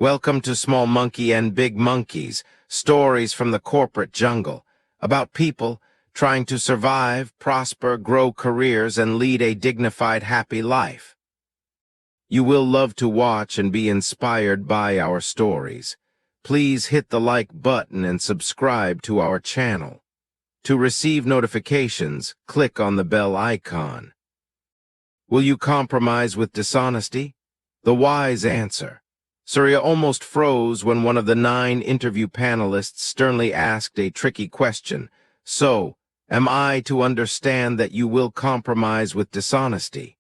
Welcome to Small Monkey and Big Monkeys, stories from the corporate jungle, about people trying to survive, prosper, grow careers, and lead a dignified, happy life. You will love to watch and be inspired by our stories. Please hit the like button and subscribe to our channel. To receive notifications, click on the bell icon. Will you compromise with dishonesty? The wise answer. Surya almost froze when one of the 9 interview panelists sternly asked a tricky question. So, am I to understand that you will compromise with dishonesty?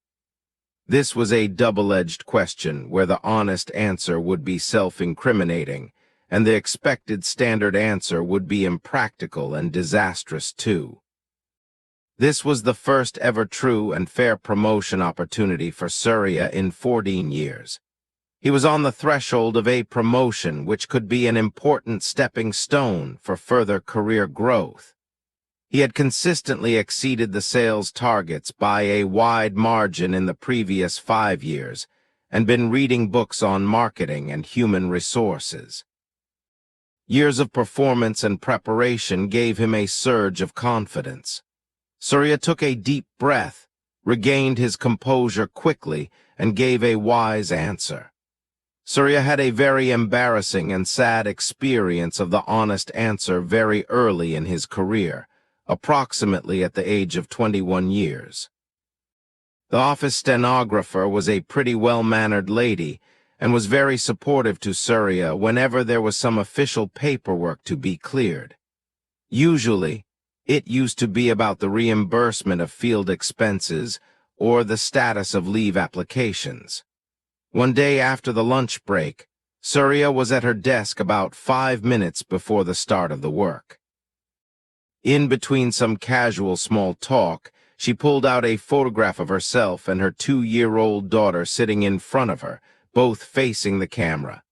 This was a double-edged question where the honest answer would be self-incriminating, and the expected standard answer would be impractical and disastrous too. This was the first ever true and fair promotion opportunity for Surya in 14 years. He was on the threshold of a promotion which could be an important stepping stone for further career growth. He had consistently exceeded the sales targets by a wide margin in the previous 5 years and been reading books on marketing and human resources. Years of performance and preparation gave him a surge of confidence. Surya took a deep breath, regained his composure quickly, and gave a wise answer. Surya had a very embarrassing and sad experience of the honest answer very early in his career, approximately at the age of 21 years. The office stenographer was a pretty well-mannered lady and was very supportive to Surya whenever there was some official paperwork to be cleared. Usually, it used to be about the reimbursement of field expenses or the status of leave applications. One day after the lunch break, Surya was at her desk about 5 minutes before the start of the work. In between some casual small talk, she pulled out a photograph of herself and her 2-year-old daughter sitting in front of her, both facing the camera.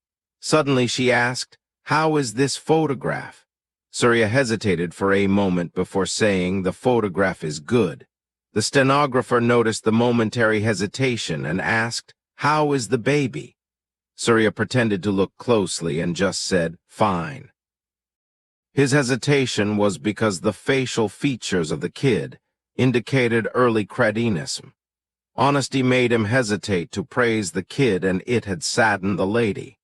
Suddenly she asked, "How is this photograph?" Surya hesitated for a moment before saying, "The photograph is good." The stenographer noticed the momentary hesitation and asked, "How is the baby?" Surya pretended to look closely and just said, "Fine." His hesitation was because the facial features of the kid indicated early cretinism. Honesty made him hesitate to praise the kid, and it had saddened the lady.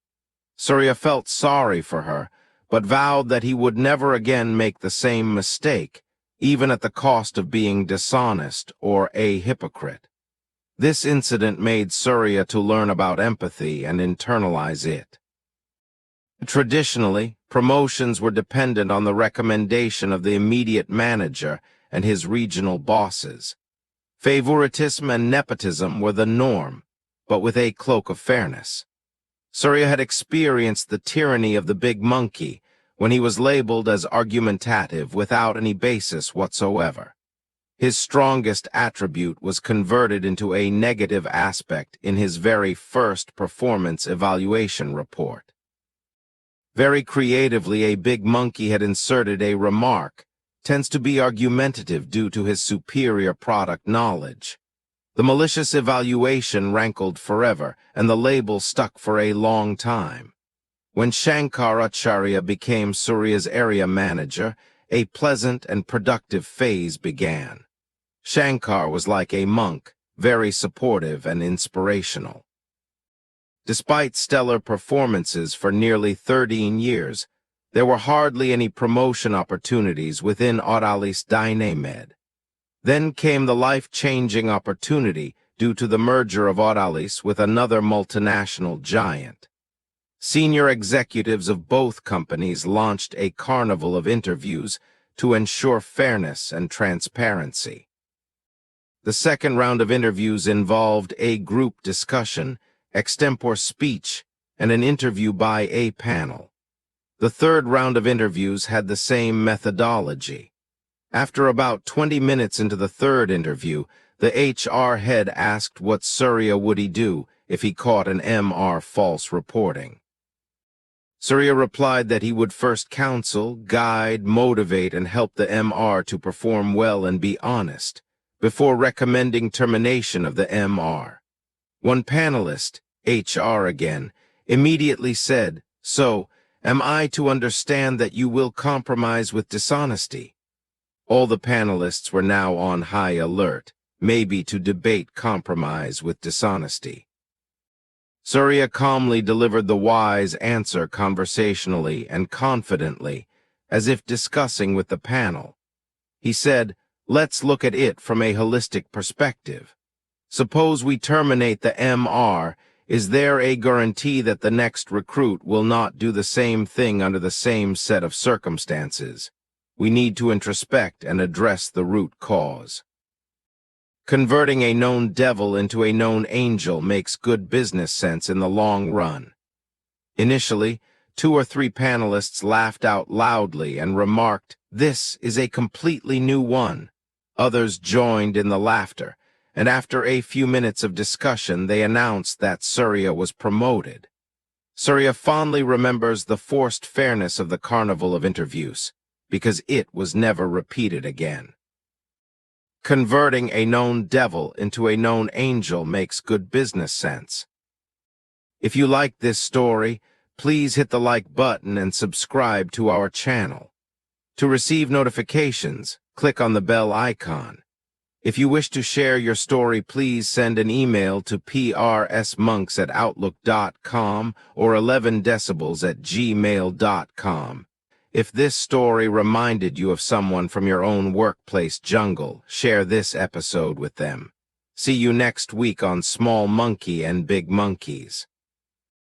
Surya felt sorry for her, but vowed that he would never again make the same mistake, even at the cost of being dishonest or a hypocrite. This incident made Surya to learn about empathy and internalize it. Traditionally, promotions were dependent on the recommendation of the immediate manager and his regional bosses. Favouritism and nepotism were the norm, but with a cloak of fairness. Surya had experienced the tyranny of the big monkey when he was labeled as argumentative without any basis whatsoever. His strongest attribute was converted into a negative aspect in his very first performance evaluation report. Very creatively, a big monkey had inserted a remark, "Tends to be argumentative due to his superior product knowledge." The malicious evaluation rankled forever, and the label stuck for a long time. When Shankar Acharya became Surya's area manager, a pleasant and productive phase began. Shankar was like a monk, very supportive and inspirational. Despite stellar performances for nearly 13 years, there were hardly any promotion opportunities within Autalis Dynamed. Then came the life-changing opportunity due to the merger of Autalis with another multinational giant. Senior executives of both companies launched a carnival of interviews to ensure fairness and transparency. The second round of interviews involved a group discussion, extempore speech, and an interview by a panel. The third round of interviews had the same methodology. After about 20 minutes into the third interview, the HR head asked what Surya would he do if he caught an MR false reporting. Surya replied that he would first counsel, guide, motivate, and help the MR to perform well and be honest, before recommending termination of the MR. One panelist, HR again, immediately said, "So, am I to understand that you will compromise with dishonesty?" All the panelists were now on high alert, maybe to debate compromise with dishonesty. Surya calmly delivered the wise answer conversationally and confidently, as if discussing with the panel. He said, "Let's look at it from a holistic perspective. Suppose we terminate the MR. Is there a guarantee that the next recruit will not do the same thing under the same set of circumstances? We need to introspect and address the root cause. Converting a known devil into a known angel makes good business sense in the long run." Initially, 2 or 3 panelists laughed out loudly and remarked, "This is a completely new one." Others joined in the laughter, and after a few minutes of discussion, they announced that Surya was promoted. Surya fondly remembers the forced fairness of the carnival of interviews, because it was never repeated again. Converting a known devil into a known angel makes good business sense. If you like this story, please hit the like button and subscribe to our channel. To receive notifications, click on the bell icon. If you wish to share your story, please send an email to prsmonks@outlook.com or 11decibels@gmail.com. If this story reminded you of someone from your own workplace jungle, share this episode with them. See you next week on Small Monkey and Big Monkeys.